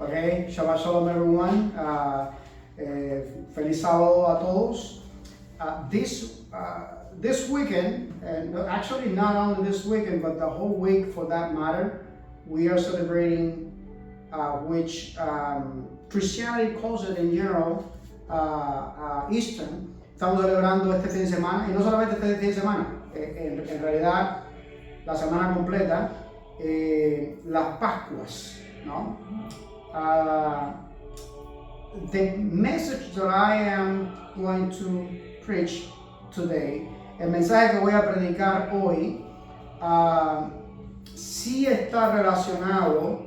Okay, Shabbat Shalom everyone. Feliz sábado a todos. This weekend, and actually not only this weekend, but the whole week for that matter, we are celebrating which Christianity calls it in general Easter. Estamos celebrando este fin de semana, y no solamente este fin de semana, en realidad la semana completa, las Pascuas, ¿no? The message that I am going to preach today, el mensaje que voy a predicar hoy, sí está relacionado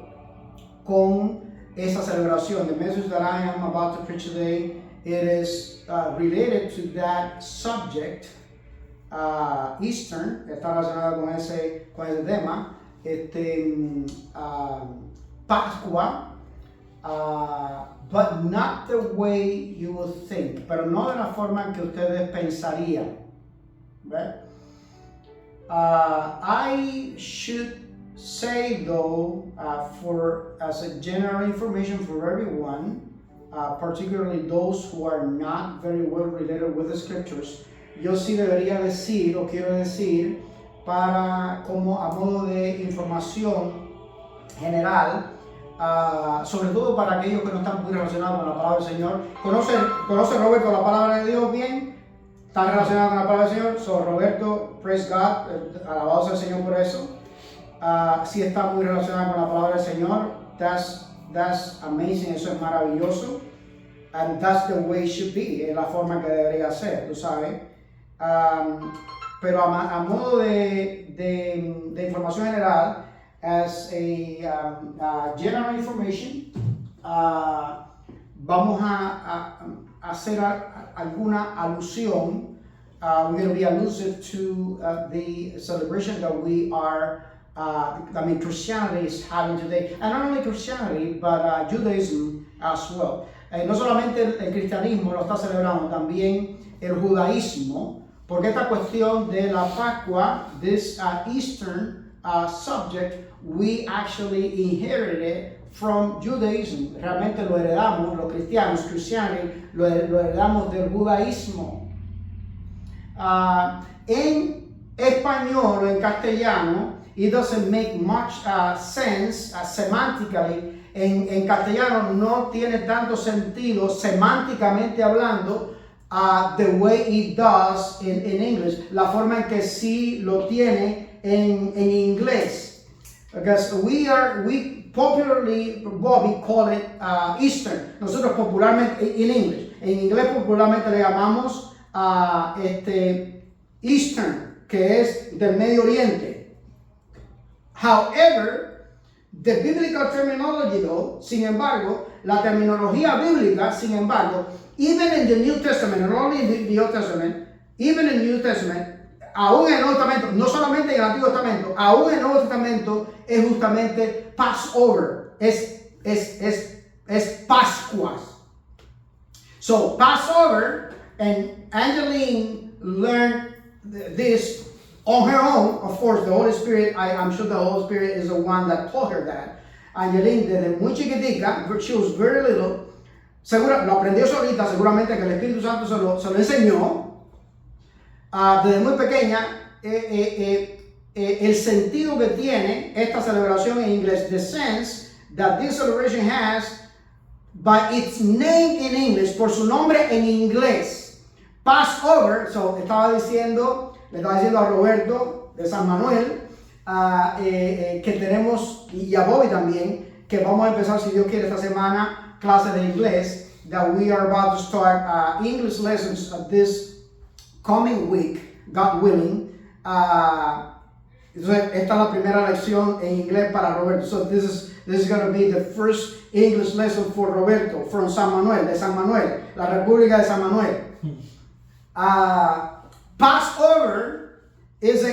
con esa celebración. The message that I am about to preach today, it is related to that subject. Eastern, está relacionado con ese tema, Pascua, but not the way you would think, pero no de la forma en que ustedes pensarían. Right? I should say though, as a general information for everyone, particularly those who are not very well related with the scriptures, yo sí debería decir, o quiero decir, como a modo de información general, sobre todo para aquellos que no están muy relacionados con la palabra del Señor. ¿Conoce Roberto la palabra de Dios bien? ¿Está relacionado con la palabra del Señor? So Roberto, praise God, alabado sea el Señor por eso. Si está muy relacionado con la palabra del Señor, that's amazing, eso es maravilloso. And that's the way it should be, es la forma que debería ser, tú sabes. Pero a modo de información general, as a general information, vamos a hacer alguna alusión. We're going to be allusive to the celebration that we are, Christianity is having today. And not only Christianity, but Judaism as well. No solamente el cristianismo lo está celebrando, también el judaísmo, porque esta cuestión de la Pascua, this Eastern subject, we actually inherited it from Judaism. Realmente lo heredamos, los cristianos, Christianity, lo heredamos del judaísmo. En español o en castellano, it doesn't make much sense semantically. En castellano no tiene tanto sentido semánticamente hablando the way it does in English, la forma en que sí lo tiene en inglés. Because we popularly, Bobby, call it Eastern. Nosotros popularmente, en inglés popularmente le llamamos Eastern, que es del Medio Oriente. However, the biblical terminology though, sin embargo, la terminología bíblica, sin embargo, even in the New Testament, not only in the Old Testament, even in the New Testament, aún en el Nuevo Testamento, no solamente en el Antiguo Testamento, aún en el Nuevo Testamento es justamente Passover, es Pascuas. So Passover, and Angeline learned this on her own. Of course, the Holy Spirit, I'm sure the Holy Spirit is the one that taught her that. Angeline, desde muy chiquitica, she was very little, lo aprendió solita, seguramente que el Espíritu Santo se lo enseñó. Desde muy pequeña, el sentido que tiene esta celebración en inglés, the sense that this celebration has by its name in English, por su nombre en inglés, Passover. So le estaba diciendo a Roberto de San Manuel que tenemos, y a Bobby también, que vamos a empezar, si Dios quiere, esta semana clase de inglés, that we are about to start English lessons this coming week, God willing. Entonces, esta es la primera lección en inglés para Roberto. So this is going to be the first English lesson for Roberto from San Manuel, de San Manuel, la República de San Manuel. Passover es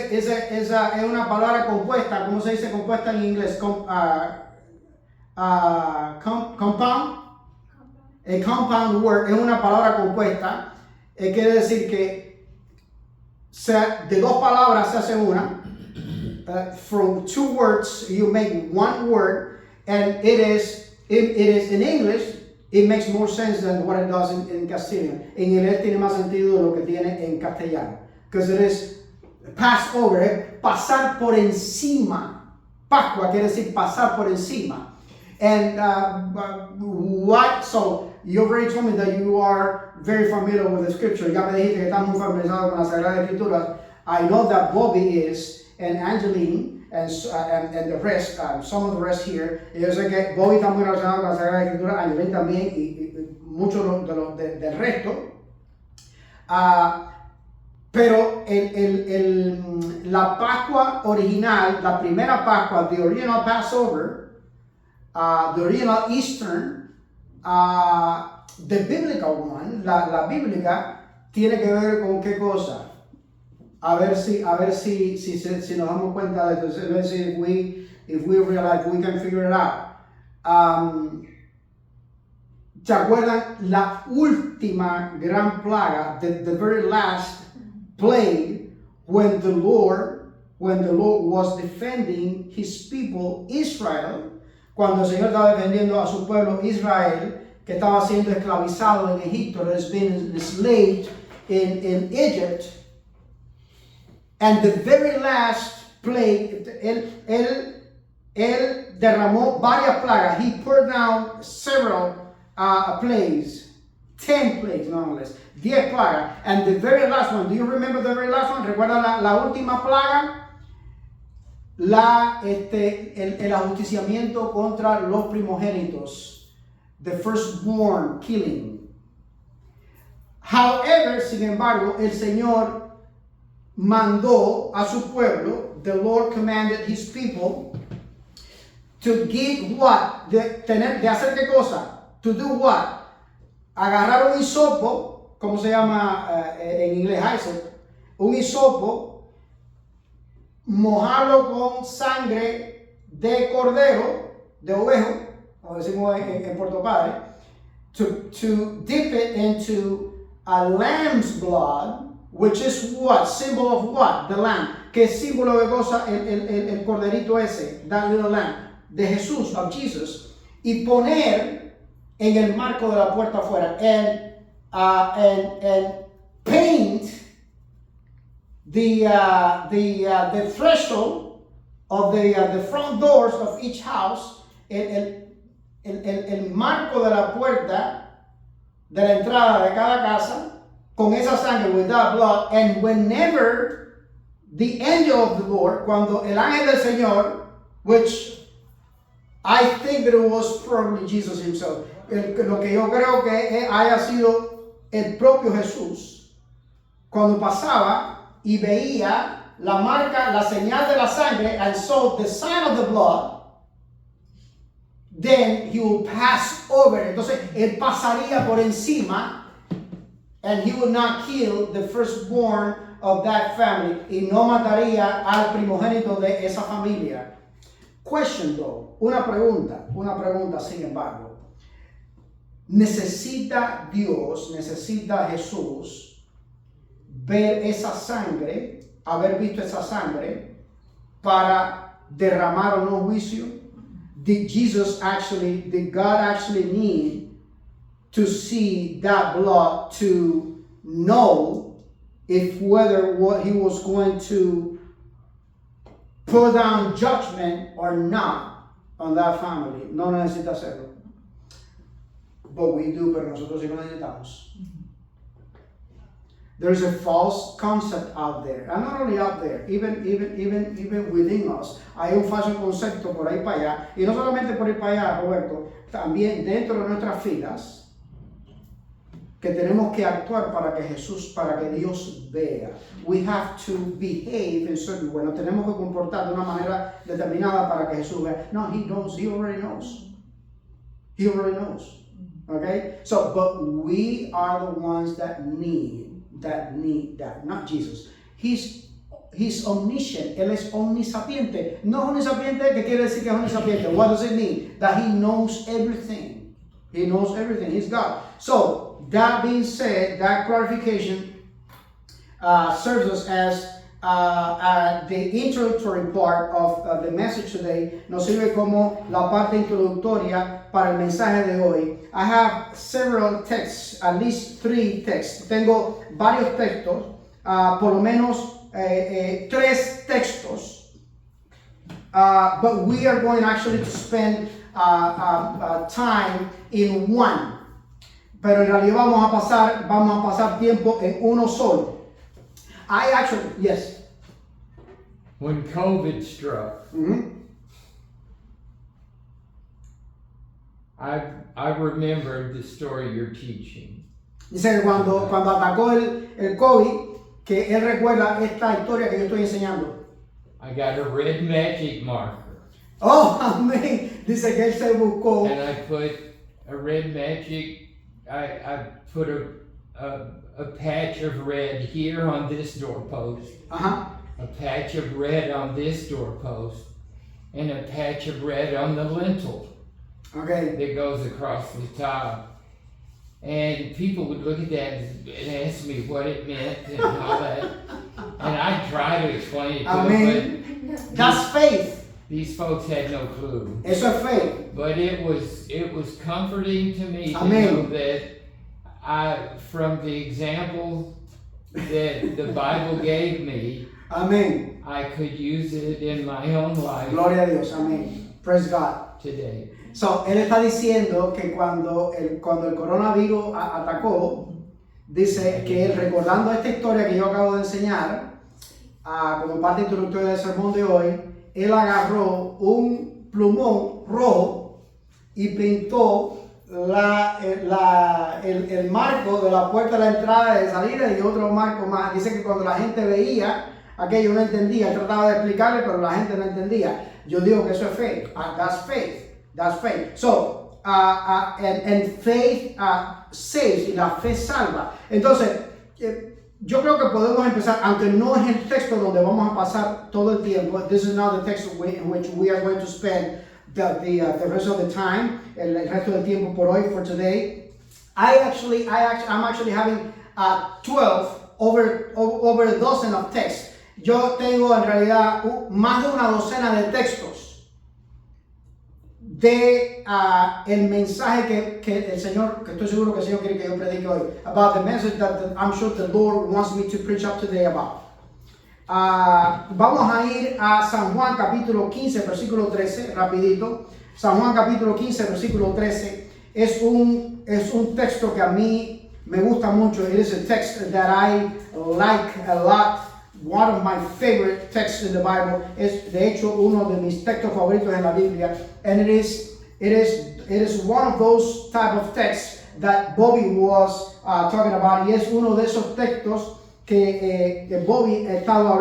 una palabra compuesta. ¿Cómo se dice compuesta en inglés? Compound. A compound word es una palabra compuesta. Quiere decir que de dos palabras se hace una. From two words you make one word, and it is it is in English, it makes more sense than what it does in Castilian. En inglés tiene más sentido de lo que tiene en castellano. Because it is Passover, pasar por encima. Pascua quiere decir pasar por encima. And so you already told me that you are very familiar with the scripture. Ya me dijiste que estás muy familiarizado con la Sagrada Escritura. I know that Bobby is, and Angeline, and the rest, some of the rest here. Y yo sé que Bobby está muy relacionado con la Sagrada Escritura, Angeline también, y muchos del resto. Pero la Pascua original, la primera Pascua, the original Passover, the original Eastern, the biblical one, la bíblica, tiene que ver con qué cosa. A ver si nos damos cuenta de esto. Let's see if we realize we can figure it out. ¿Se acuerdan la última gran plaga, the very last plague, when the Lord was defending his people Israel, cuando el Señor estaba defendiendo a su pueblo Israel, que estaba siendo esclavizado en Egipto, that has been enslaved in Egypt, and the very last plague, él derramó varias plagas. He poured down several plagues, 10 plagues, no less, 10 plagas. And the very last one, do you remember the very last one? ¿Recuerdan la última plaga? El ajusticiamiento contra los primogénitos, the firstborn killing. However, sin embargo, el Señor mandó a su pueblo, the Lord commanded his people to give what? De hacer qué cosa? To do what? Agarrar un hisopo, ¿cómo se llama en inglés? Hyssop. Un hisopo, mojarlo con sangre de cordero, de ovejo, como decimos en Puerto Padre, to dip it into a lamb's blood, which is what? Symbol of what? The lamb. ¿Qué símbolo de cosa el corderito ese? That little lamb. De Jesús, of Jesus. Y poner en el marco de la puerta afuera. And paint the threshold of the front doors of each house. El marco de la puerta de la entrada de cada casa. Con esa sangre, with that blood, and whenever the angel of the Lord, cuando el ángel del Señor, which I think that it was probably Jesus himself, lo que yo creo que haya sido el propio Jesús, cuando pasaba y veía la marca, la señal de la sangre, and saw the sign of the blood, then he will pass over. Entonces, él pasaría por encima. And he would not kill the firstborn of that family. Y no mataría al primogénito de esa familia. Question though, una pregunta sin embargo. ¿Necesita Dios, necesita Jesús ver esa sangre, haber visto esa sangre para derramar un nuevo juicio? Did God actually need to see that blood to know if whether what he was going to put down judgment or not on that family? No necesita hacerlo. But we do, pero nosotros sí lo necesitamos. There's a false concept out there, and not only out there, even within us. Hay un falso concepto por ahí para allá, y no solamente por ahí para allá, Roberto, también dentro de nuestras filas, que tenemos que actuar para que Dios vea. We have to behave in certain way. Nos tenemos que comportar de una manera determinada para que Jesús vea. No, he knows. He already knows. He already knows. Okay? So, but we are the ones that need that, not Jesus. He's omniscient. Él es omnisapiente. No omnisapiente, ¿qué quiere decir que es omnisapiente? What does it mean? That he knows everything. He knows everything. He's God. So, that being said, that clarification serves us as the introductory part of the message today nos sirve como la parte introductoria para el mensaje de hoy. I have several texts, at least 3 texts. Tengo varios textos, por lo menos 3 textos. But we are going actually to spend time in one. Pero en realidad vamos a pasar tiempo en uno solo. I actually, yes. When COVID struck, I remembered the story you're teaching. Dice que cuando atacó el COVID, que él recuerda esta historia que yo estoy enseñando. I got a red magic marker. Oh, amén. Dice que él se buscó. And I put a red magic, I put a patch of red here on this doorpost, a patch of red on this doorpost, and a patch of red on the lintel that goes across the top. And people would look at that and ask me what it meant and all that. And I try to explain it to them, but that's faith. These folks had no clue. Eso es fe. But it was comforting to me to Amen. know that from the example that the Bible gave me, Amén. I could use it in my own life. Gloria a Dios. Amén. Praise God. Today. So, él está diciendo que cuando el coronavirus atacó, dice que él, recordando esta historia que yo acabo de enseñar, como parte introductoria del sermón de hoy, él agarró un plumón rojo y pintó el marco de la puerta de la entrada y de salida y otro marco más. Dice que cuando la gente veía aquello no entendía, trataba de explicarle, pero la gente no entendía. Yo digo que eso es fe. That's faith. That's faith. So, and faith saves, y la fe salva. Entonces, yo creo que podemos empezar, aunque no es el texto donde vamos a pasar todo el tiempo. This is not the text in which we are going to spend the rest of the time, el resto del tiempo por hoy, for today. I'm actually having 12 over a dozen of texts. Yo tengo en realidad más de una docena de textos de el mensaje que el Señor, que estoy seguro que el Señor quiere que yo predique hoy, about the message that I'm sure the Lord wants me to preach up today about. Vamos a ir a San Juan capítulo 15, versículo 13, rapidito. San Juan capítulo 15, versículo 13 es un texto que a mí me gusta mucho. It is a text that I like a lot. One of my favorite texts in the Bible. Es de hecho uno de mis textos favoritos en la Biblia. And it is one of those type of texts that Bobby was talking about. Y es uno de esos textos que Bobby ha estado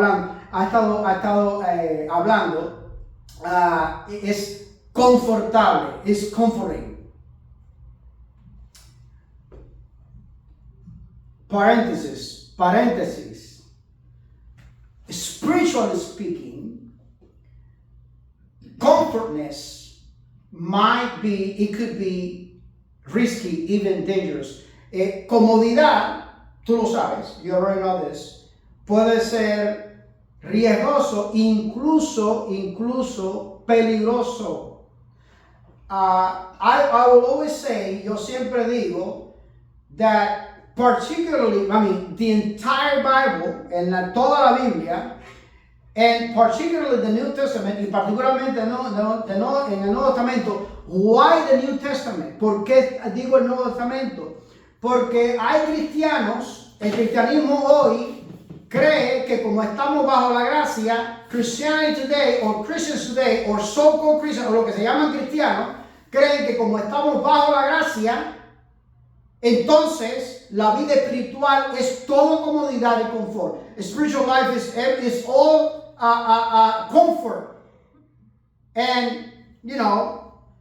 hablando. Es confortable. Es comforting. Paréntesis. Spiritually speaking, comfortness it could be risky, even dangerous. Comodidad, tú lo sabes, you already know this, puede ser riesgoso, incluso peligroso. I will always say, yo siempre digo, that particularly, the entire Bible, toda la Biblia, and particularly the New Testament, y particularmente en el Nuevo Testamento. Why the New Testament? ¿Por qué digo el Nuevo Testamento? Porque hay cristianos, el cristianismo hoy cree que como estamos bajo la gracia, Christianity today, or Christians today, or so-called Christians, o lo que se llaman cristianos, creen que como estamos bajo la gracia, entonces la vida espiritual es todo comodidad y confort. Spiritual life is all comfort. And,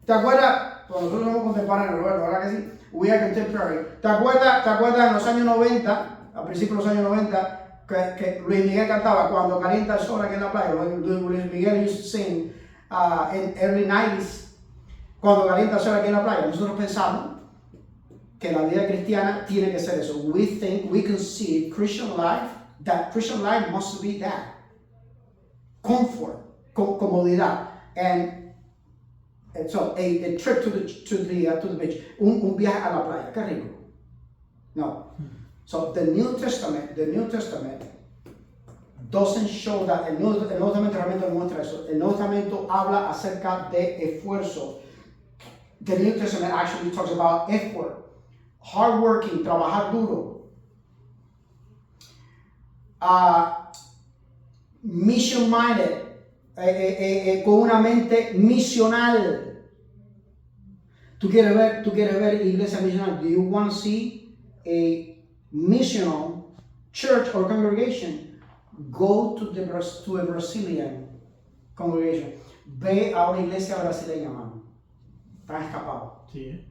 ¿te acuerdas? Pues nosotros somos contemporáneos, Roberto, ¿verdad que sí? We are contemporary. ¿Te acuerdas en los años 90, a principios de los años 90, que Luis Miguel cantaba cuando calienta el sol aquí en la playa? Luis Miguel used to sing in early 90s, cuando calienta el sol aquí en la playa. Nosotros pensamos que la vida cristiana tiene que ser eso. We conceive Christian life that Christian life must be that. Comfort, comodidad. And so a trip to the beach. Un viaje a la playa. Qué rico. No. So the New Testament doesn't show that. El Nuevo Testamento realmente muestra eso. El Nuevo Testamento habla acerca de esfuerzo. The New Testament actually talks about effort, hard working, trabajar duro, mission minded, con una mente misional. Tú quieres ver iglesia misional. Do you want to see a missional church or congregation? Go to a Brazilian congregation. Ve a una iglesia brasileña, mano. Están escapados. Sí.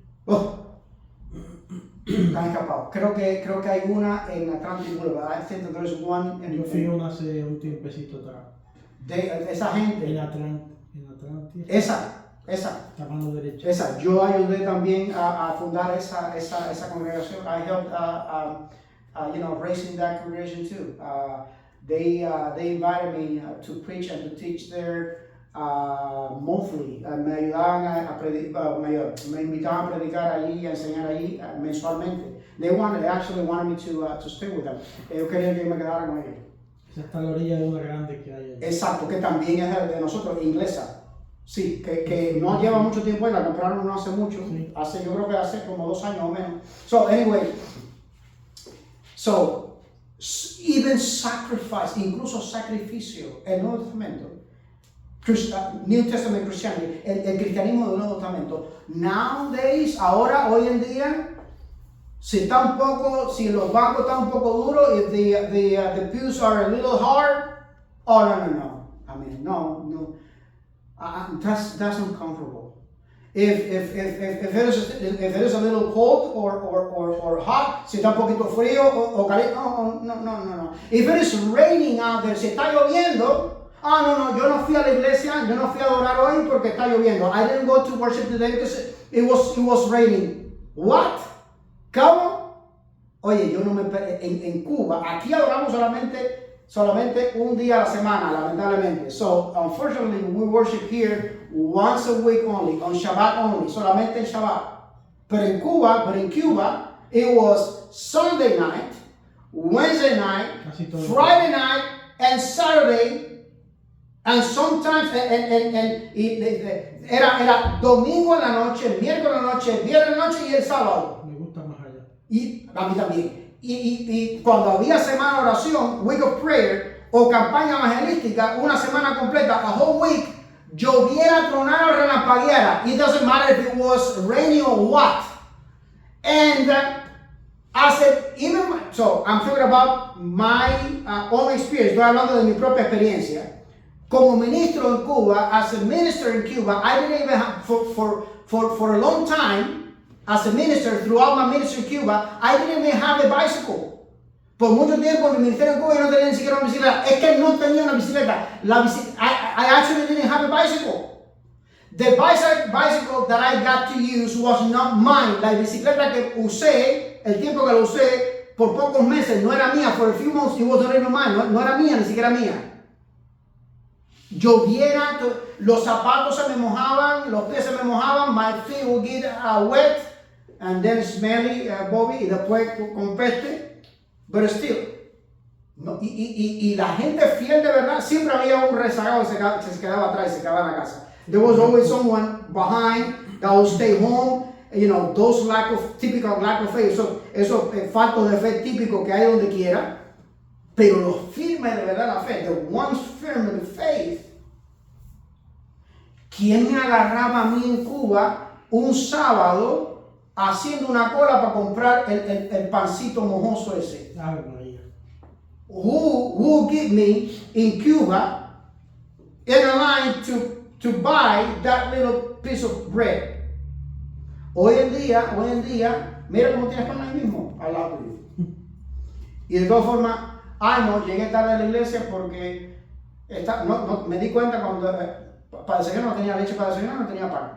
Están escapados. Creo que hay una en Atlantic Boulevard. I think that there is one Yo fui una hace un tiempecito atrás. De esa gente. En Atlantic. Esa. La mano derecha. Esa. Yo ayudé también a fundar esa congregación. I helped, raising that congregation too. They invited me to preach and to teach there. Monthly, me ayudaban a predicar, me invitaban a predicar allí y a enseñar allí mensualmente. They actually wanted me to stay with them. Ellos querían que yo me quedara con ellos. Esa está a la orilla de una grande que hay allí. Exacto, que también es de nosotros, inglesa. Sí, que no lleva mucho tiempo y la compraron no hace mucho. Sí. Yo creo que hace como 2 años o menos. So anyway, even sacrifice, incluso sacrificio, el Nuevo Testamento. New Testament Christianity, el cristianismo del Nuevo Testamento. Nowadays, hoy en día, si los bancos están un poco duros, if the pews are a little hard, no. I mean, no. That's uncomfortable. If it is a little cold or hot, si está un poquito frío o caliente, no. If it is raining out there, si está lloviendo, no, yo no fui a la iglesia, yo no fui a adorar hoy porque está lloviendo. I didn't go to worship today because it was raining. What? ¿Cómo? Oye, yo no me en Cuba, aquí adoramos solamente un día a la semana, lamentablemente. So, unfortunately, we worship here once a week only, on Shabbat only, solamente en Shabbat. But in Cuba, it was Sunday night, Wednesday night, Friday night, and Saturday. And sometimes, era domingo en la noche, miércoles en la noche, viernes en la noche y el sábado. Me gusta más allá. Y a mí también. Y cuando había semana de oración, week of prayer, o campaña evangelística, una semana completa, a whole week, lloviera, tronara o relampagueara. It doesn't matter if it was rainy or what. And I said, so I'm talking about my own experience. Estoy hablando de mi propia experiencia. Como ministro en Cuba, as a minister in Cuba, I didn't even have, for a long time, as a minister, throughout my ministry in Cuba, I didn't even have a bicycle. Por mucho tiempo en mi ministerio en Cuba yo no tenía ni siquiera una bicicleta. Es que no tenía una bicicleta. I actually didn't have a bicycle. The bicycle that I got to use was not mine. La bicicleta que usé, el tiempo que la usé, por pocos meses, no era mía. For a few months, it wasn't even mine. No era mía, ni siquiera mía. Lloviera, los zapatos se me mojaban, los pies se me mojaban, my feet would get wet, and then smelly, Bobby, y después con peste, but still. No, y la gente fiel de verdad, siempre había un rezagado que se quedaba atrás y se quedaba en la casa. There was always someone behind that would stay home, those typical lack of faith, eso falto de fe típico que hay donde quiera. Pero los firmes de verdad la fe, the ones firm in the faith. ¿Quién me agarraba a mí en Cuba un sábado haciendo una cola para comprar el pancito mojoso ese? Ave María. Who would give me in Cuba in a line to buy that little piece of bread? Hoy en día, mira cómo tienes pan ahí mismo, al lado tuyo. Y de todas formas, no, llegué tarde a la iglesia porque me di cuenta cuando para desayunar no tenía leche, para desayunar no tenía pan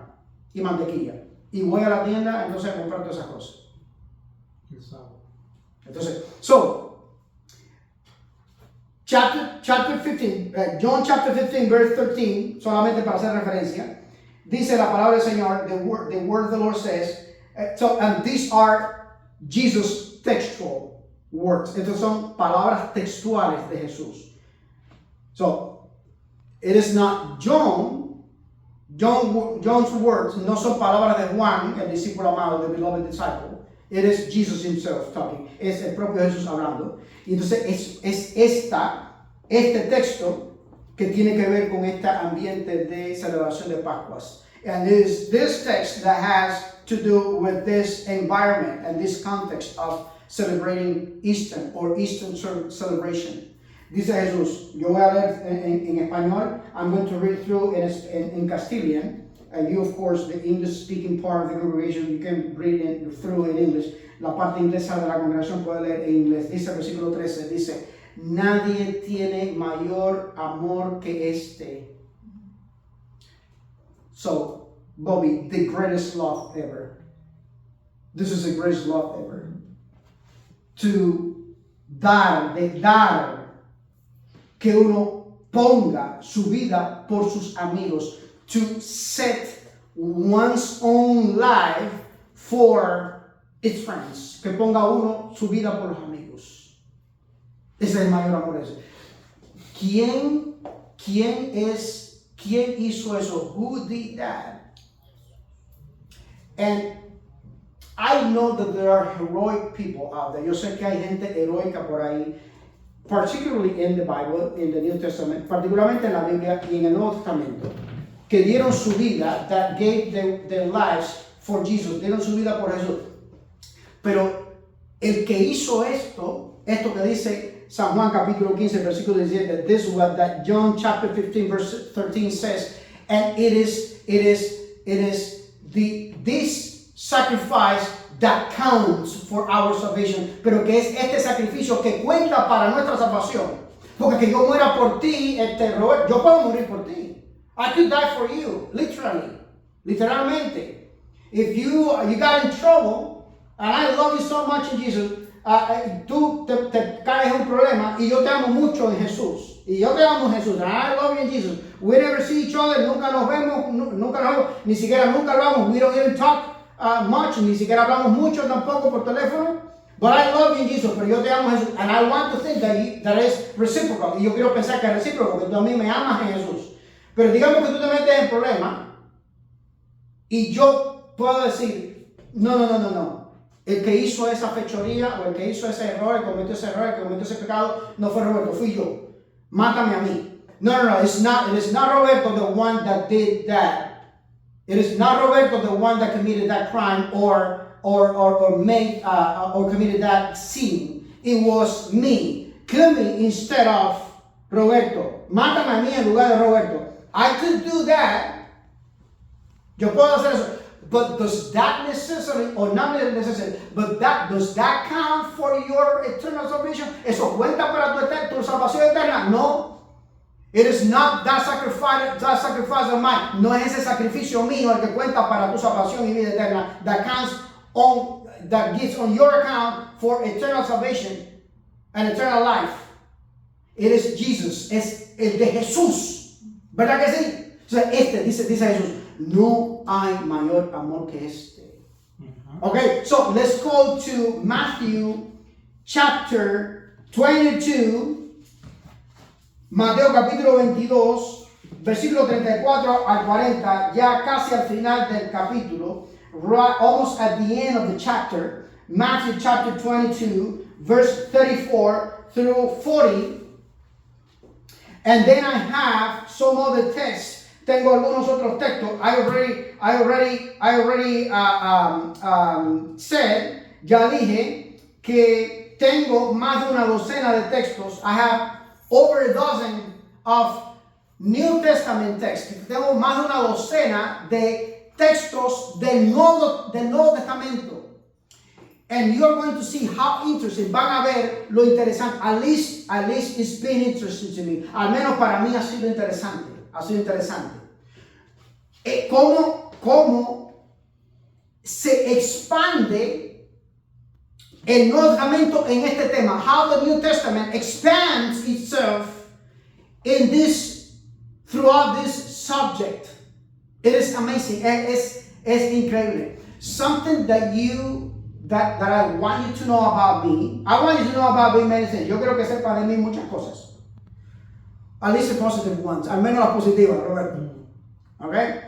y mantequilla. Y voy a la tienda entonces a comprar todas esas cosas. El sábado. Entonces, chapter 15, John chapter 15, verse 13, solamente para hacer referencia, dice la palabra del Señor, the word of the Lord says, and these are Jesus' textual words. Estas son palabras textuales de Jesús. So, it is not John's words, no son palabras de Juan, el discípulo amado, the beloved disciple. It is Jesus himself talking. Es el propio Jesús hablando. Y entonces es este texto que tiene que ver con este ambiente de celebración de Pascuas. And it is this text that has to do with this environment and this context of celebrating Easter or Eastern celebration. Dice Jesús, yo voy a leer en español, I'm going to read through in Castilian, and you of course, the English-speaking part of the congregation, you can read through in English. La parte inglesa de la congregación puede leer en inglés. Dice el versículo 13, dice, nadie tiene mayor amor que este. So, Bobby, the greatest love ever. This is the greatest love ever. To dar, que uno ponga su vida por sus amigos. To set one's own life for its friends. Que ponga uno su vida por los amigos. Ese es el mayor amor ese. ¿Quién hizo eso? Who did that? And I know that there are heroic people out there. Yo sé que hay gente heroica por ahí, particularly in the Bible, in the New Testament, particularmente en la Biblia y en el Nuevo Testamento, que dieron su vida, that gave their lives for Jesus, dieron su vida por Jesús. Pero el que hizo esto que dice San Juan capítulo 15, versículo 17, this is what that John chapter 15, verse 13 says, and it is this sacrifice that counts for our salvation, pero que es este sacrificio que cuenta para nuestra salvación. Porque que yo muera por ti, Robert, yo puedo morir por ti. I could die for you, literalmente. If you got in trouble, and I love you so much in Jesus, tú te caes en un problema y yo te amo mucho en Jesús. Y yo te amo en Jesús. And I love you in Jesus. We never see each other, nunca nos vemos, ni siquiera nunca hablamos. We don't even talk much, ni siquiera hablamos mucho tampoco por teléfono. But I love you in Jesus, pero yo te amo en Jesús. And I want to think that is reciprocal. Y yo quiero pensar que es recíproco, porque tú a mí me amas en Jesús. Pero digamos que tú te metes en problema y yo puedo decir, no. El que hizo esa fechoría o el que hizo ese error, el que cometió ese error, el que cometió ese pecado, no fue Roberto, fui yo. Mátame a mí. No. It is not Roberto the one that did that. It is not Roberto the one that committed that crime or made or committed that sin. It was me. Kill me instead of Roberto. Mátame a mí en lugar de Roberto. I could do that. Yo puedo hacer eso. But does that necessarily, or not necessarily, but does that count for your eternal salvation? ¿Eso cuenta para tu salvación eterna? No. It is not that sacrifice of mine. No es ese sacrificio mío el que cuenta para tu salvación y vida eterna. That gets on your account for eternal salvation and eternal life. It is Jesus. Es el de Jesús. ¿Verdad que sí? O sea, dice Jesús. No hay mayor amor que este. Okay, so let's go to Matthew chapter 22. Mateo capítulo 22, versículo 34 al 40, ya casi al final del capítulo, right, almost at the end of the chapter. Matthew chapter 22, verse 34 through 40. And then I have some other texts. Tengo algunos otros textos. I already said, ya dije, que tengo más de una docena de textos. I have over a dozen of New Testament texts. Tengo más de una docena de textos del Nuevo Testamento. And you're going to see how interesting. Van a ver lo interesante. At least it's been interesting to me. Al menos para mí ha sido interesante. Cómo se expande el Nuevo Testamento en este tema. How the New Testament expands itself in this, throughout this subject. It is amazing. Es increíble. Something that I want you to know about me. I want you to know about me many things. Yo quiero que sepa de mí muchas cosas. At least the positive ones. Al menos las positivas, Roberto. Okay?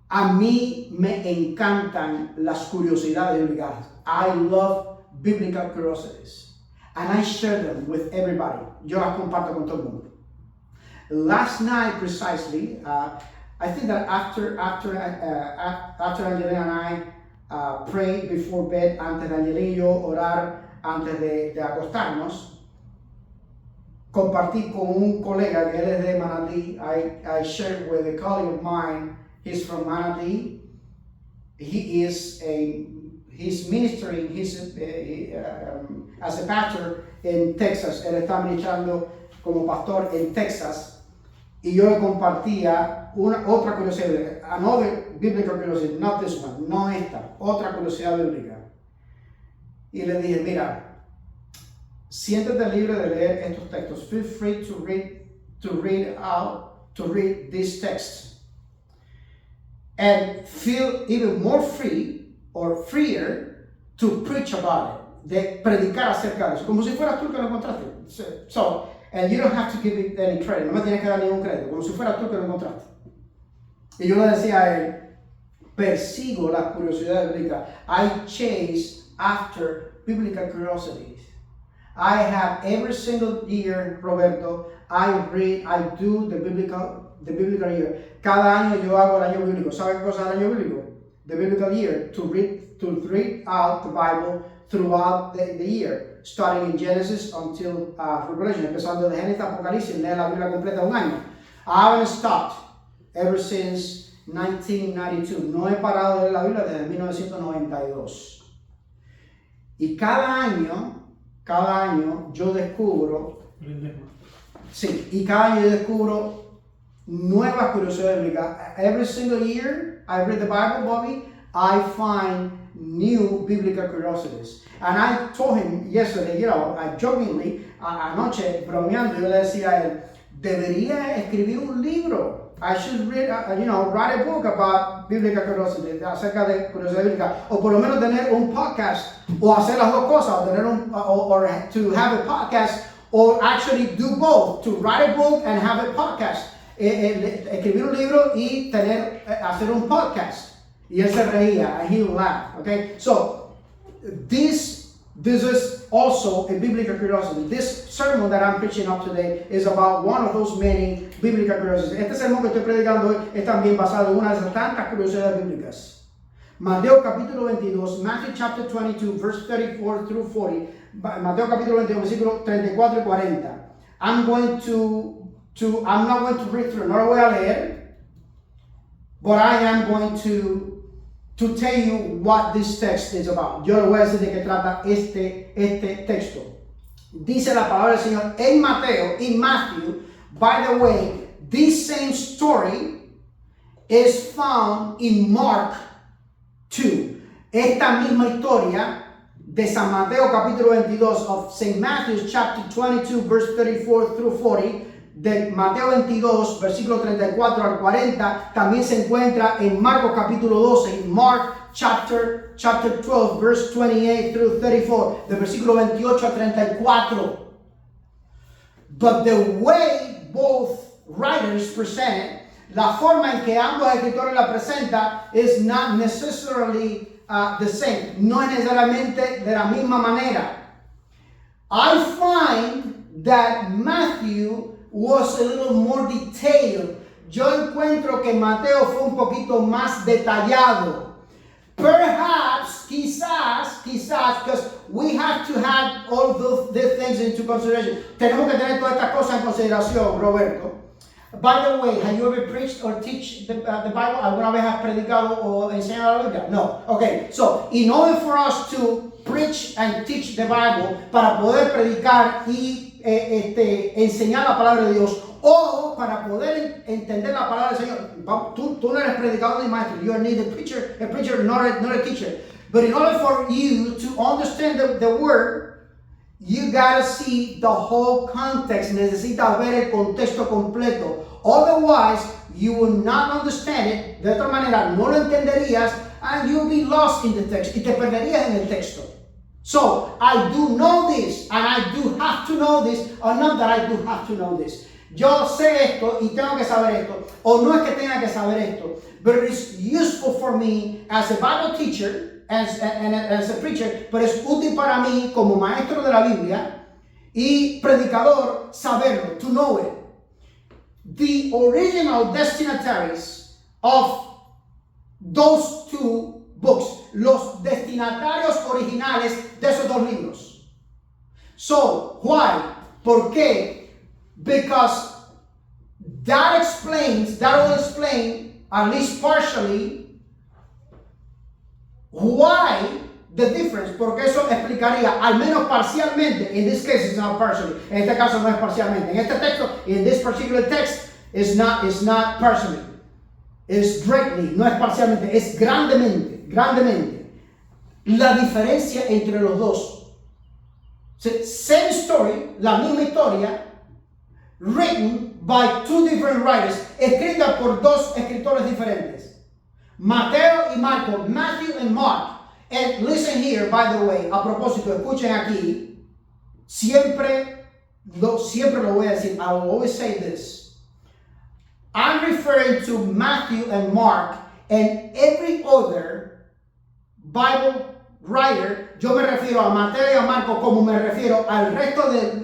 A mí me encantan las curiosidades bíblicas. I love biblical curiosities. And I share them with everybody. Yo las comparto con todo el mundo. Last night, precisely, I think that after Angelina and I prayed before bed, antes de Angelina y yo orar antes de acostarnos, compartí con un colega que él es de Manatí. I shared with a colleague of mine. He's from Manatí. He's ministering as a pastor in Texas. Él está ministrando como pastor en Texas. Y yo le compartía otra curiosidad, another biblical curiosity, not this one, no esta, otra curiosidad bíblica. Y le dije, mira, siéntete libre de leer estos textos. Feel free to read these texts. And feel even more free or freer to preach about it, de predicar acerca de eso, como si fueras tú que lo encontraste. So, and you don't have to give it any credit, no me tienes que dar ningún crédito, como si fueras tú que lo encontraste. Y yo le decía a él, persigo las curiosidades bíblicas. I chase after biblical curiosities. I have every single year, Roberto, I do the biblical year. Cada año yo hago el año bíblico. ¿Sabe qué cosa es el año bíblico? The biblical year, to read out the Bible throughout the year, starting in Genesis until Revelation, empezando de Génesis a Apocalipsis, leer la Biblia completa un año. I haven't stopped ever since 1992. No he parado de leer la Biblia desde 1992. Y cada año yo descubro, nuevas curiosidades bíblicas. Every single year I read the Bible, Bobby, I find new biblical curiosities. And I told him yesterday, jokingly, anoche, bromeando, yo le decía a él, debería escribir un libro. I should write a book about biblical curiosities, acerca de curiosidad bíblica, o por lo menos tener un podcast, o hacer las dos cosas, or to have a podcast, or actually do both, to write a book and have a podcast. Escribir un libro y hacer un podcast. Y él se reía, and he would laugh. Okay, so this is also a biblical curiosity. This sermon that I'm preaching up today is about one of those many biblical curiosities. Este sermón que estoy predicando hoy es también basado en una de esas tantas curiosidades bíblicas. Mateo capítulo 22, Matthew chapter 22, verse 34 through 40. Mateo capítulo 22, versículo 34 y 40. I'm not going to read through, no lo voy a leer, but I am going to tell you what this text is about. Yo le voy a decir de qué trata este texto. Dice la palabra del Señor en Mateo, in Matthew. By the way, this same story is found in Mark 2. Esta misma historia de San Mateo capítulo 22 of St. Matthew chapter 22 verse 34 through 40, de Mateo 22 versículo 34 al 40, también se encuentra en Marcos capítulo 12, en Mark chapter 12 verse 28 through 34, de versículo 28 a 34. But the way both writers present it, la forma en que ambos escritores la presentan is not necessarily the same. No es necesariamente de la misma manera. I find that Matthew was a little more detailed. Yo encuentro que Mateo fue un poquito más detallado. Perhaps, quizás, because we have to have all these things into consideration. Tenemos que tener todas estas cosas en consideración, Roberto. By the way, have you ever preached or teach the Bible? ¿Alguna vez has predicado o enseñado la Biblia? No. Okay, so in order for us to preach and teach the Bible, para poder predicar y enseñar la palabra de Dios, o para poder entender la palabra del Señor, tú tú no eres predicador ni maestro. You are neither a preacher nor a teacher. But in order for you to understand the word, you gotta see the whole context. Necesitas ver el contexto completo. Otherwise, you will not understand it. De otra manera, no lo entenderías, and you'll be lost in the text. Y te perderías en el texto. So, I do know this, and I do have to know this, or not that I do have to know this. Yo sé esto y tengo que saber esto, o no es que tenga que saber esto, but it is useful for me as a Bible teacher, as a preacher, pero es útil para mí como maestro de la Biblia y predicador saberlo, to know it. The original destinataries of those two books, los destinatarios originales de esos dos libros. So, why? ¿Por qué? Because that will explain, at least partially, why the difference, porque eso explicaría, al menos parcialmente, in this case it's not partially, en este caso no es parcialmente, en este texto, in this particular text, it's not partially, it's greatly, no es parcialmente, es grandemente, la diferencia entre los dos. Same story, la misma historia, written by two different writers, escrita por dos escritores diferentes, Mateo y Marco, Matthew and Mark. And listen here, by the way, a propósito, escuchen aquí, siempre lo voy a decir, I will always say this. I'm referring to Matthew and Mark and every other Bible writer. Yo me refiero a Mateo y a Marco como me refiero al resto de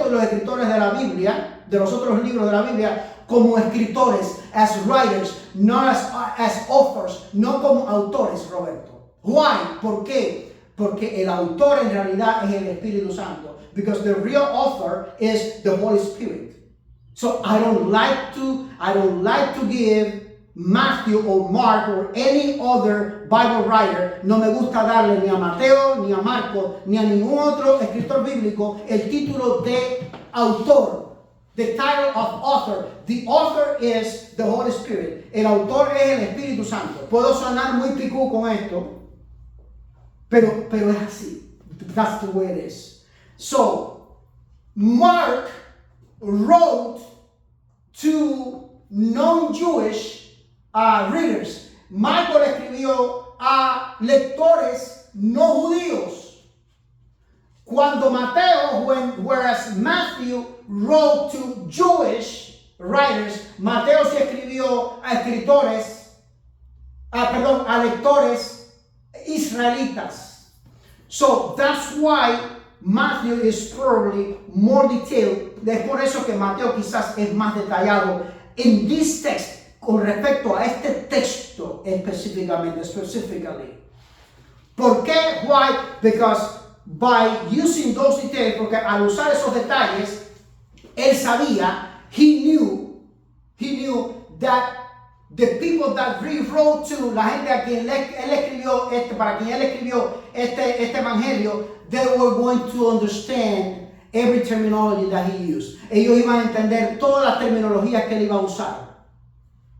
los escritores de la Biblia, de los otros libros de la Biblia, como escritores, as writers, not as authors, no como autores, Roberto. Why? ¿Por qué? Porque el autor en realidad es el Espíritu Santo. Because the real author is the Holy Spirit. So I don't like to give Matthew or Mark or any other Bible writer. No me gusta darle ni a Mateo, ni a Marco, ni a ningún otro escritor bíblico el título de autor. The title of author. The author is the Holy Spirit. El autor es el Espíritu Santo. Puedo sonar muy picú con esto, pero es así. That's the way it is. So, Mark wrote to non-Jewish readers. Marco le escribió a lectores no judíos. Cuando Mateo, whereas Matthew wrote to Jewish writers, Mateo se escribió a lectores israelitas. So that's why Matthew is probably more detailed. Es por eso que Mateo quizás es más detallado en this text con respecto a este texto específicamente. ¿Por qué? Why? Because by using those details, porque al usar esos detalles, él sabía, he knew that the people that rewrote to, la gente a quien para quien él escribió este evangelio, they were going to understand every terminology that he used. Ellos iban a entender todas las terminologías que él iba a usar.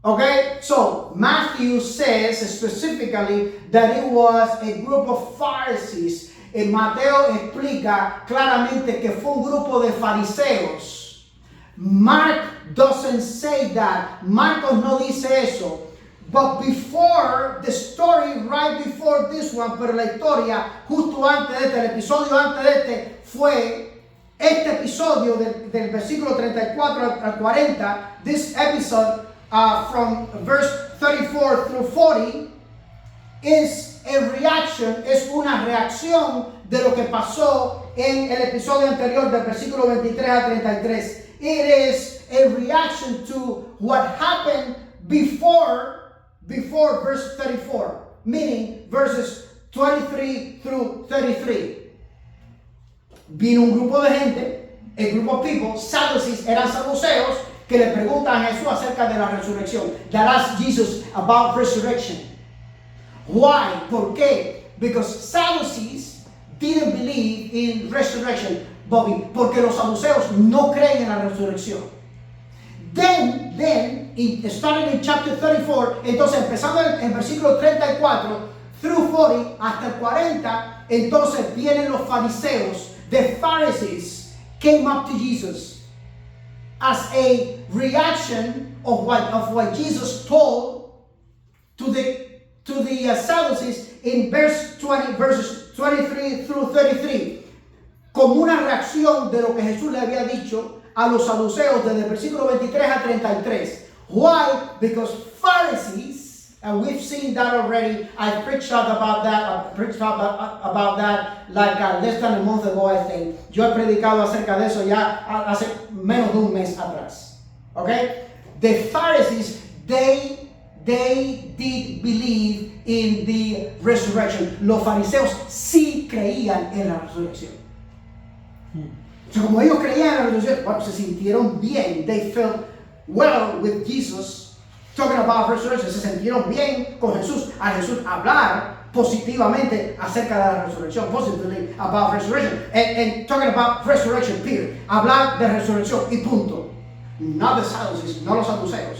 Okay, so Matthew says specifically that it was a group of Pharisees. Mateo explica claramente que fue un grupo de fariseos. Mark doesn't say that. Marcos no dice eso. But before the story, right before this one, pero la historia justo antes de este, el episodio antes de este, fue este episodio del versículo 34 al 40. This episode from verse 34 through 40 is a reaction, es una reacción de lo que pasó en el episodio anterior del versículo 23 a 33. It is a reaction to what happened before verse 34, meaning verses 23 through 33. Vino un grupo de gente, a group of people, Sadducees, eran saduceos, que le preguntan a Jesús acerca de la resurrección. That asked Jesus about resurrection. Why? ¿Por qué? Because Sadducees didn't believe in resurrection, Bobby, porque los saduceos no creen en la resurrección. Starting in chapter 34, entonces empezando en versículo 34 through 40 hasta el 40, entonces vienen los fariseos. The Pharisees came up to Jesus as a reaction of what Jesus told to the Sadducees in verses 23 through 33, como una reacción de lo que Jesús le había dicho a los saduceos desde el versículo 23 a 33. Why? Because Pharisees, and we've seen that already. I preached about that like less than a month ago, I think. Yo he predicado acerca de eso ya hace menos de un mes atrás. Okay? The Pharisees, they did believe in the resurrection. Los fariseos sí creían en la resurrección. O sea, como ellos creían en la resurrección, bueno, se sintieron bien. They felt well with Jesus talking about resurrection. Se sintieron bien con Jesús. A Jesús hablar positivamente acerca de la resurrección. Positively about resurrection. And talking about resurrection, period. Hablar de resurrección y punto. Not the Sadducees, no los saduceos.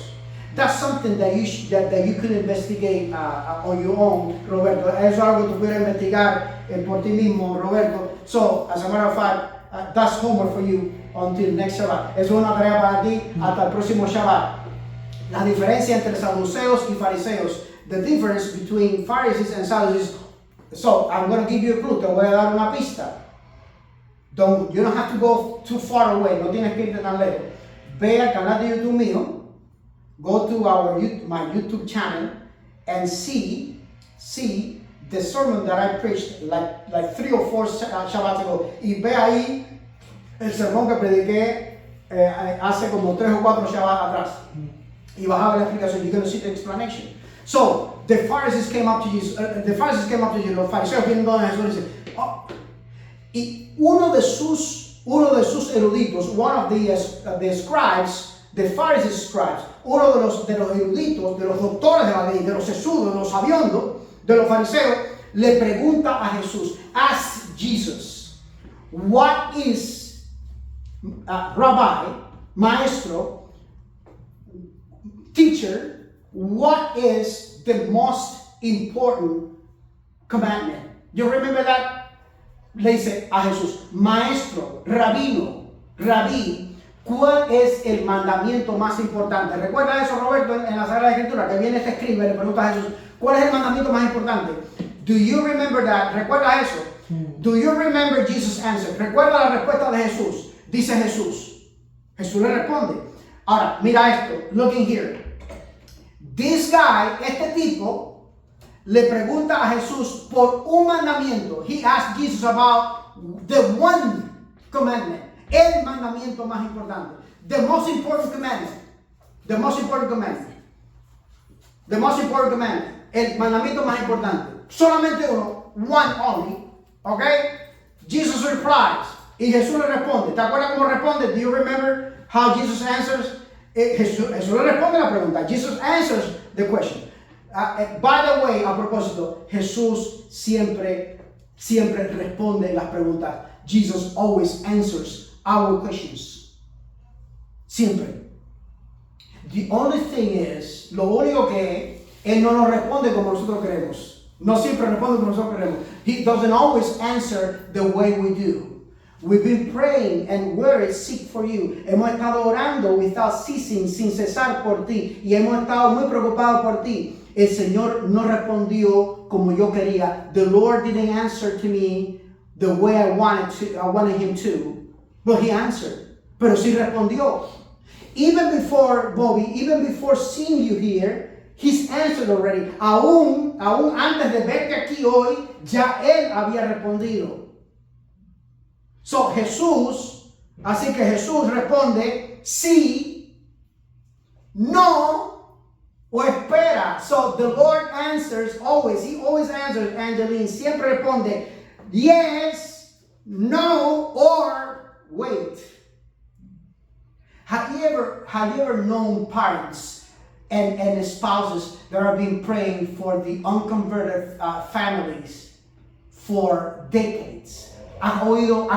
That's something that you could investigate on your own, Roberto. Eso es algo que tú puedes investigar por ti mismo, Roberto. So, as a matter of fact, that's homework for you until next Shabbat. Eso es una tarea para ti hasta el próximo Shabbat. La diferencia entre saduceos y fariseos. The difference between Pharisees and Sadducees. So, I'm going to give you a clue. Te voy a dar una pista. You don't have to go too far away. No tienes que irte tan lejos. Ve al canal de YouTube mío. Go to my YouTube channel and see the sermon that I preached like 3 or 4 Shabbats ago. Y ve ahí el sermón que prediqué hace como 3 o 4 Shabbats atrás. Y vas a ver la explicación. You're going to see the explanation. So the Pharisees came up to Jesus. Los fariseos vienen donde Jesús dice, oh. Y uno de sus eruditos, one of the scribes, the Pharisees scribes, uno de los eruditos, de los doctores de la ley, de los sesudos, de los sabiondos, de los fariseos, le pregunta a Jesús, ask Jesus, what is, rabbi, maestro, teacher, what is the most important commandment? You remember that? Le dice a Jesús, maestro, rabino, rabí, ¿cuál es el mandamiento más importante? ¿Recuerda eso, Roberto, en la Sagrada Escritura? Que viene este escribe y le pregunta a Jesús, ¿cuál es el mandamiento más importante? Do you remember that? ¿Recuerda eso? Do you remember Jesus' answer? ¿Recuerda la respuesta de Jesús? Dice Jesús. Jesús le responde. Ahora, mira esto. Looking here. This guy, este tipo, le pregunta a Jesús por un mandamiento. He asked Jesus about the one commandment. El mandamiento más importante. The most important commandment. The most important commandment. The most important commandment. El mandamiento más importante. Solamente uno. One only. Okay? Jesus replies. Y Jesús le responde. ¿Te acuerdas cómo responde? Do you remember how Jesus answers? Jesús le responde la pregunta. Jesus answers the question. By the way, a propósito, Jesús siempre responde las preguntas. Jesus always answers our questions. Siempre. The only thing is, lo único que Él no nos responde como nosotros queremos. No siempre responde como nosotros queremos. He doesn't always answer the way we do. We've been praying and we're sick for you. Hemos estado orando without ceasing, sin cesar por ti. Y hemos estado muy preocupados por ti. El Señor no respondió como yo quería. The Lord didn't answer to me the way I wanted him to. But he answered. Pero sí respondió. Even before, Bobby, even before seeing you here, he's answered already. Aún antes de verte aquí hoy, ya Él había respondido. So, así que Jesús responde, sí, no, o espera. So, the Lord answers always. He always answers, Angeline. Siempre responde, yes, no, or wait. Have you ever known parents and spouses that have been praying for the unconverted families for decades? Ha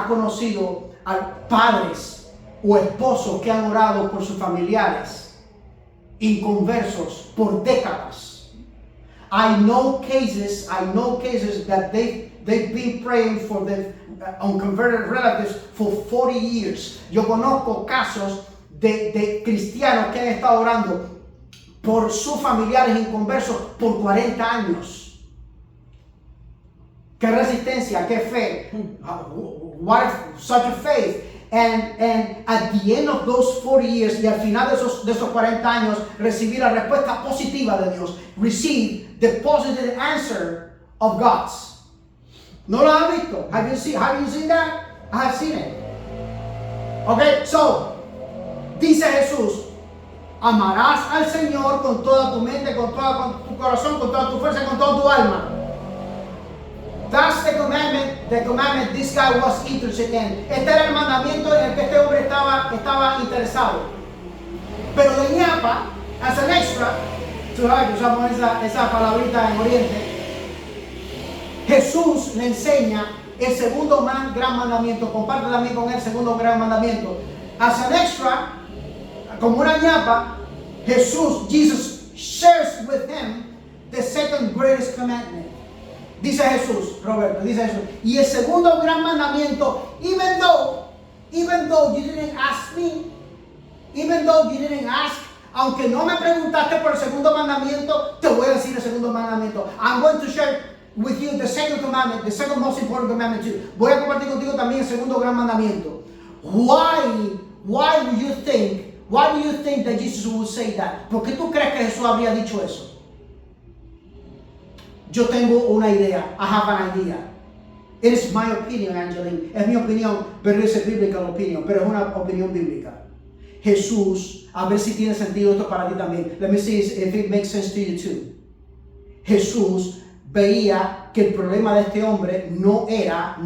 conocido a padres o esposos que han orado por sus familiares inconversos por décadas. I know cases that they've been praying for the unconverted relatives for 40 years. Yo conozco casos de cristianos que han estado orando por sus familiares inconversos por 40 años. Qué resistencia, qué fe. What such a faith. And at the end of those 40 years, y al final de esos 40 años, recibir la respuesta positiva de Dios. Receive the positive answer of God's. ¿No lo has visto? Have you seen that? I have seen it. Okay, so, dice Jesús, amarás al Señor con toda tu mente, con tu corazón, con toda tu fuerza, con toda tu alma. That's the commandment this guy was interested in. Este era el mandamiento en el que este hombre estaba interesado. Pero de ñapa, as an extra, tú sabes que usamos esa palabrita en Oriente, Jesús le enseña el segundo gran mandamiento. Comparte también con él el segundo gran mandamiento. As an extra, como una ñapa, Jesus shares with him the second greatest commandment. Dice Jesús, Roberto, dice Jesús. Y el segundo gran mandamiento, even though you didn't ask me, aunque no me preguntaste por el segundo mandamiento, te voy a decir el segundo mandamiento. I'm going to share with you the second commandment, the second most important commandment too. Voy a compartir contigo también el segundo gran mandamiento. Why do you think that Jesus would say that? ¿Por qué tú crees que Jesús habría dicho eso? Yo tengo una idea. I have an idea. It is my opinion, Angeline. Es mi opinión, pero es biblical opinion, pero es una opinión bíblica. Jesús, a ver si tiene sentido esto para ti también. Let me see if it makes sense to you too. Jesús veía que el problema de este hombre no era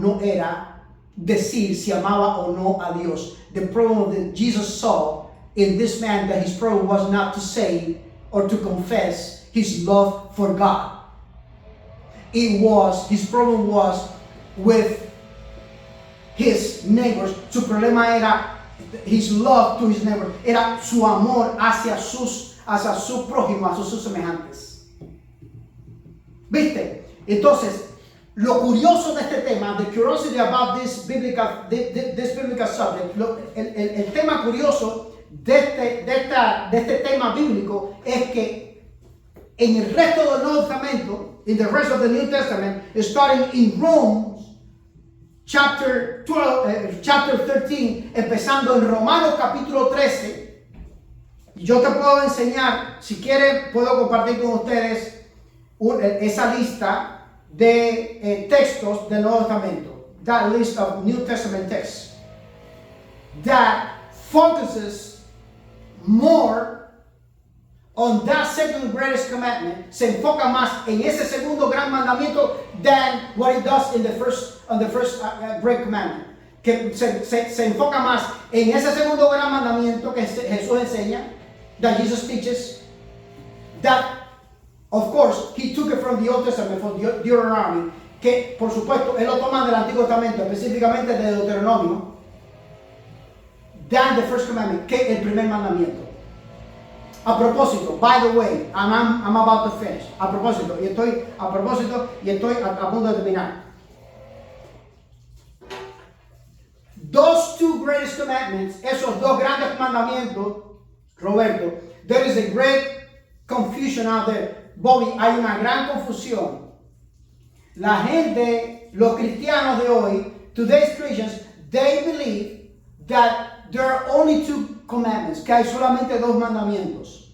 decir si amaba o no a Dios. The problem that Jesus saw in this man, that his problem was not to say or to confess his love for God. His problem was with his neighbors. Su problema era his love to his neighbors. Era su amor hacia su prójimo, hacia sus semejantes. ¿Viste? Entonces, lo curioso de este tema, the curiosity about this biblical subject, el tema curioso de este tema bíblico es que en el resto del Nuevo Testamento, in the rest of the New Testament, starting in Romans chapter 13, empezando en Romanos capítulo 13, yo te puedo enseñar, si quieren, puedo compartir con ustedes esa lista de textos del Nuevo Testamento, that list of New Testament texts, that focuses more on that second greatest commandment, se enfoca más en ese segundo gran mandamiento than what it does on the first great commandment. Que se enfoca más en ese segundo gran mandamiento que Jesús enseña, that Jesus teaches, that of course he took it from the Old Testament, from Deuteronomy, que por supuesto él lo toma del Antiguo Testamento, específicamente de Deuteronomio, than the first commandment, que el primer mandamiento. A propósito, by the way, I'm about to finish. A propósito, y estoy a punto de terminar. Those two greatest commandments, esos dos grandes mandamientos, Roberto, there is a great confusion out there. Bobby, hay una gran confusión. La gente, los cristianos de hoy, today's Christians, they believe that there are only two commandments, que hay solamente dos mandamientos.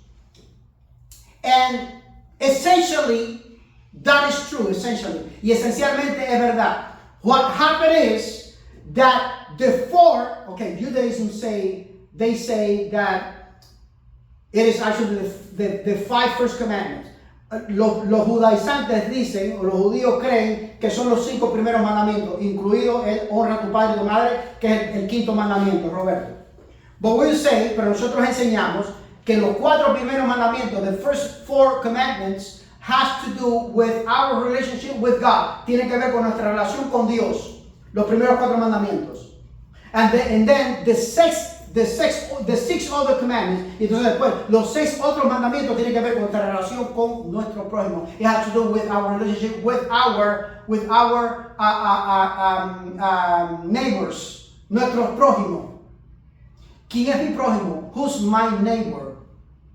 And essentially, that is true, essentially. Y esencialmente es verdad. What happened is that the four, Judaism they say that it is actually the five first commandments. Los judaizantes dicen, o los judíos creen que son los 5 primeros mandamientos, incluido el honra a tu padre y tu madre, que es el quinto mandamiento, Roberto. But we say, pero nosotros enseñamos que los 4 primeros mandamientos, the first 4 commandments, has to do with our relationship with God. Tiene que ver con nuestra relación con Dios. Los primeros 4 mandamientos. And then the the six other commandments. Y entonces después, los 6 otros mandamientos tienen que ver con nuestra relación con nuestro prójimo. It has to do with our relationship with our neighbors, nuestros prójimos. ¿Quién es mi prójimo? Who's my neighbor?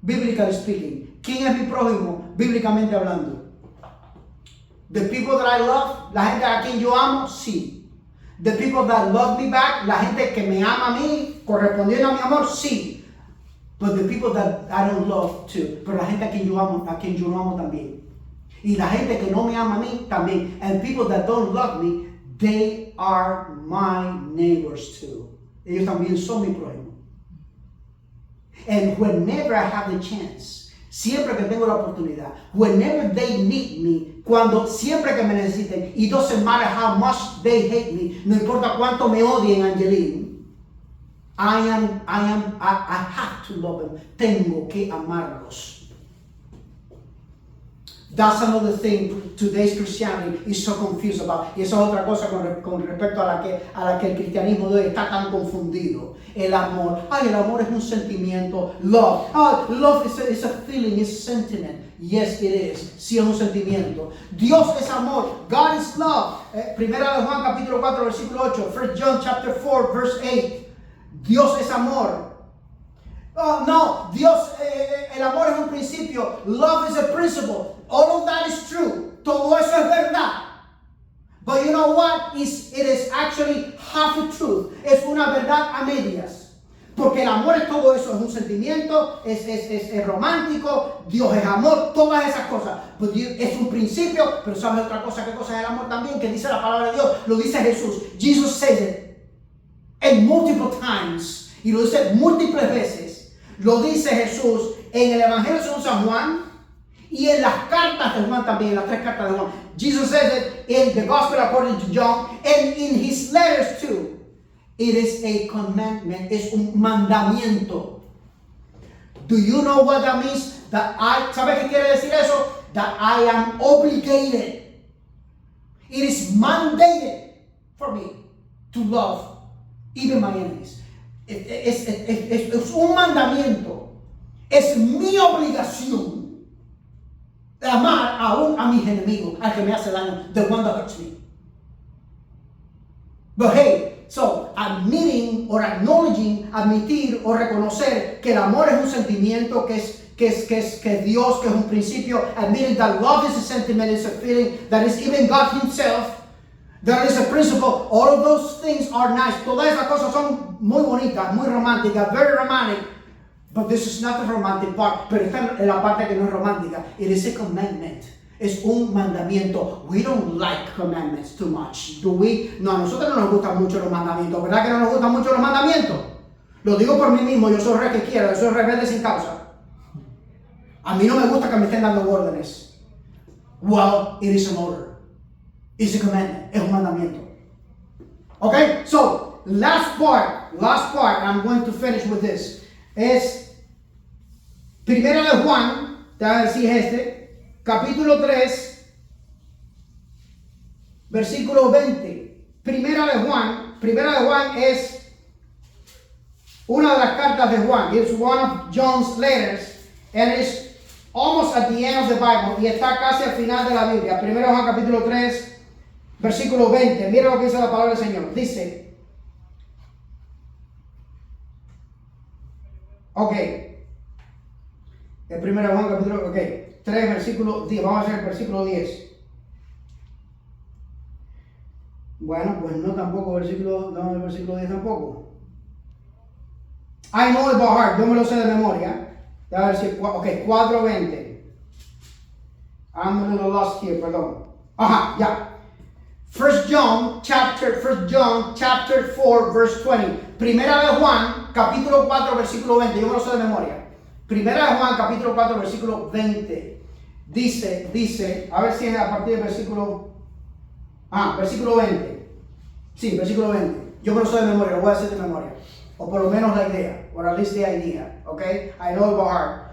Biblically speaking. ¿Quién es mi prójimo? Bíblicamente hablando. The people that I love, la gente a quien yo amo, sí. The people that love me back, la gente que me ama a mí, correspondiendo a mi amor, sí. But the people that I don't love too. Pero la gente a quien yo no amo también. Y la gente que no me ama a mí también. And people that don't love me, they are my neighbors too. Ellos también son mi prójimo. And whenever I have the chance, siempre que tengo la oportunidad, whenever they need me, siempre que me necesiten, it doesn't matter how much they hate me, no importa cuánto me odien, Angeline, I have to love them. Tengo que amarlos. That's another thing today's Christianity is so confused about. Y eso es otra cosa con respecto a la que el cristianismo de hoy está tan confundido. El amor. El amor es un sentimiento. Love. Love is a feeling, is a sentiment. Yes, it is. Sí, es un sentimiento. Dios es amor. God is love. Primera de Juan capítulo 4 versículo 8. 1 John chapter 4 verse 8. Dios es amor. Oh, no, Dios, el amor es un principio. Love is a principle. All of that is true. Todo eso es verdad. But you know what? It is actually half the truth. Es una verdad a medias. Porque el amor es todo eso. Es un sentimiento, es romántico. Dios es amor, todas esas cosas. But es un principio, pero ¿sabes otra cosa? ¿Qué cosa es el amor también? Que dice la palabra de Dios. Lo dice Jesús. Jesus says it. And multiple times. Y lo dice múltiples veces. Lo dice Jesús en el Evangelio según San Juan y en las cartas de Juan también, en las 3 cartas de Juan. Jesus says it in the Gospel according to John and in his letters too. It is a commandment, es un mandamiento. Do you know what that means? ¿Sabe qué quiere decir eso? That I am obligated. It is mandated for me to love even my enemies. Es un mandamiento. Es mi obligación de amar aún a mis enemigos, al que me hace daño, the one that hurts me. But hey, so admitting or acknowledging, admitir o reconocer que el amor es un sentimiento, que es Dios, que es un principio, admitting that love is a sentiment, is a feeling, that is even God himself. There is a principle. All of those things are nice. Todas esas cosas son muy bonitas, muy románticas, very romantic. But this is not the romantic part. Pero está en la parte que no es romántica. It is a commandment. Es un mandamiento. We don't like commandments too much, do we? No, a nosotros no nos gustan mucho los mandamientos. ¿Verdad que no nos gustan mucho los mandamientos? Lo digo por mí mismo. Yo soy rey que quiero. Yo soy rebelde sin causa. A mí no me gusta que me estén dando órdenes. Well, it is an order. It's a commandment. Es un mandamiento. Okay? So, last part, I'm going to finish with this. Es Primera de Juan, te voy a decir capítulo 3, versículo 20. Primera de Juan es una de las cartas de Juan. It's one of John's letters, and it's almost at the end of the Bible, y está casi al final de la Biblia. Primera de Juan capítulo 3, versículo 20. Mira lo que dice la palabra del Señor. Dice, el primero de Juan capítulo 3, versículo 10. Vamos a hacer el versículo 10. Bueno, pues no tampoco el versículo 10 tampoco. I know it by heart, yo me lo sé de memoria. A ver si, 4:20. I'm a little lost here, perdón. Ajá, ya. 1 John chapter 4 verse 20. Primera de Juan capítulo 4 versículo 20. Yo me lo sé de memoria. Primera de Juan capítulo 4 versículo 20. Dice, a ver si es a partir del versículo versículo 20. Sí, versículo 20. Yo me lo sé de memoria, lo voy a decir de memoria. O por lo menos la idea, or at least the idea, okay? I know it by heart.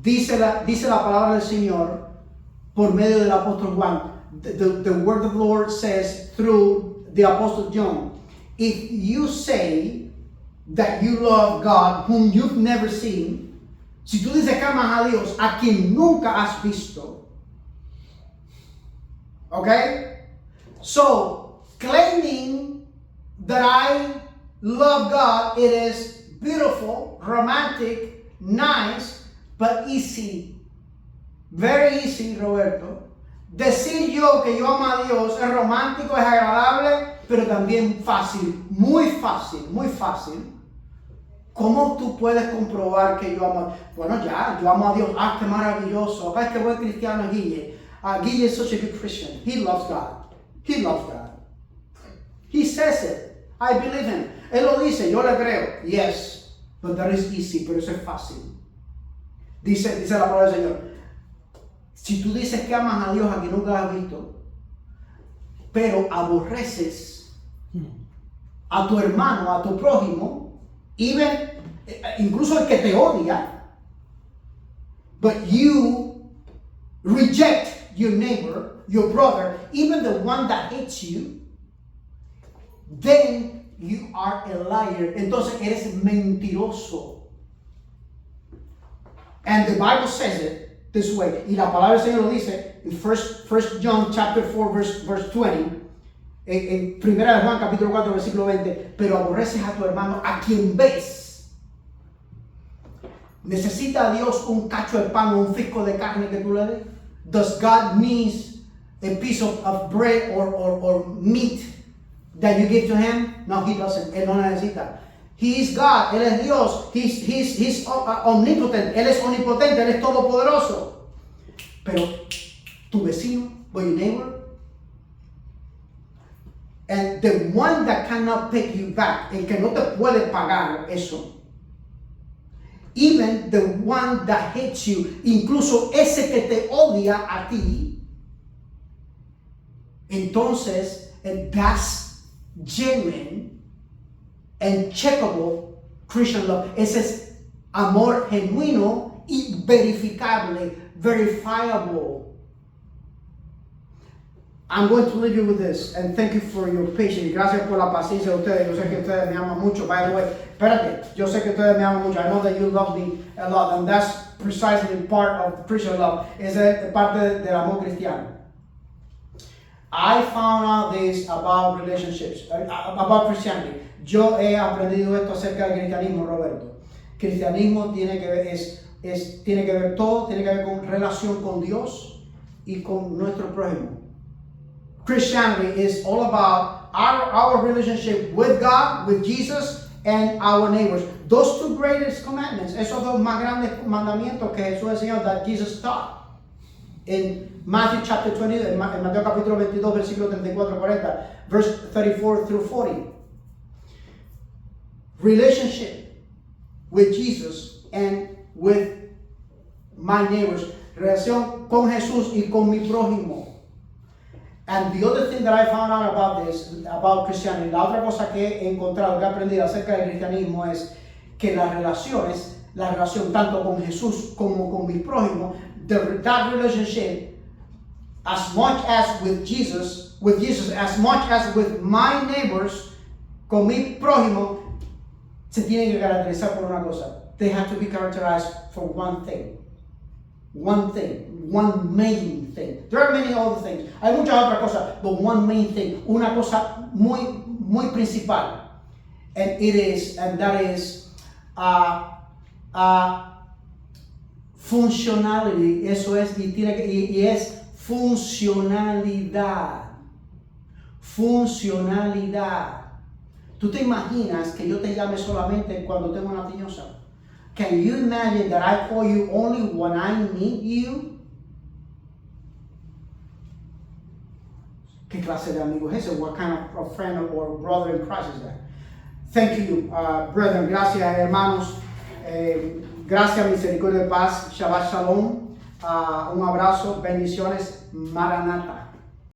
Dice la palabra del Señor por medio del apóstol Juan. The word of the Lord says through the apostle John, if you say that you love God whom you've never seen, si tú dices que amas a Dios a quien nunca has visto, okay? So, claiming that I love God, it is beautiful, romantic, nice, but easy. Very easy, Roberto. Decir yo que yo amo a Dios es romántico, es agradable, pero también fácil, muy fácil, muy fácil. ¿Cómo tú puedes comprobar que yo amo? Bueno, ya, yo amo a Dios. Ah, qué maravilloso. Ah, qué buen cristiano Guille. Guille is such a good Christian. He loves God. He loves God. He says it. I believe him. Él lo dice, yo le creo. Yes, but that is easy, pero eso es fácil. Dice la palabra del Señor. Si tú dices que amas a Dios a quien nunca has visto, pero aborreces a tu hermano, a tu prójimo, incluso el que te odia, but you reject your neighbor, your brother, even the one that hates you, then you are a liar. Entonces eres mentiroso. And the Bible says it this way. Y la palabra del Señor lo dice en 1 John chapter 4 verse 20. En 1 Juan capítulo 4 versículo 20. Pero aborreces a tu hermano a quien ves. ¿Necesita Dios un cacho de pan o un fisco de carne que tú le des? Does God need a piece of bread or meat that you give to him? No, he doesn't. Él no necesita. He is God. Él es Dios. He's omnipotent. Él es omnipotente. Él es todopoderoso. Pero tu vecino, or your neighbor, and the one that cannot pay you back, el que no te puede pagar eso, even the one that hates you, incluso ese que te odia a ti, entonces that's genuine and checkable Christian love. Ese es amor genuino y verificable, verifiable. I'm going to leave you with this, and thank you for your patience. Gracias por la paciencia de ustedes. Yo sé que ustedes me aman mucho. By the way, espérate, yo sé que ustedes me aman mucho. I know that you love me a lot, and that's precisely part of the Christian love. Es parte del amor cristiano. I found out this about relationships, about Christianity. Yo he aprendido esto acerca del cristianismo, Roberto. Cristianismo tiene que ver, tiene que ver todo, tiene que ver con relación con Dios y con nuestro prójimo. Christianity is all about our relationship with God, with Jesus, and our neighbors. Those two greatest commandments, esos dos más grandes mandamientos que Jesús enseñó, that Jesus taught. In Matthew chapter 20, en Mateo capítulo 22, versículo 34-40, verse 34 through 40. Relationship with Jesus and with my neighbors. Relación con Jesús y con mi prójimo. And the other thing that I found out about this, about Christianity, la otra cosa que he encontrado, que he aprendido acerca del cristianismo es que la relación tanto con Jesús como con mi prójimo, that relationship, as much as with Jesus, as much as with my neighbors, con mi prójimo, se tiene que caracterizar por una cosa. They have to be characterized for one thing. One thing, one main thing. There are many other things. Hay muchas otras cosas, but one main thing, una cosa muy principal. And that is functionality. Eso es, y es funcionalidad. Funcionalidad. ¿Tú te imaginas que yo te llame solamente cuando tengo una tiñosa? Can you imagine that I call you only when I need you? ¿Qué clase de amigo es ese? What kind of friend or brother in Christ is that? Thank you, brethren. Gracias, hermanos. Gracias, misericordia de paz. Shabbat shalom. Un abrazo. Bendiciones. Maranatha.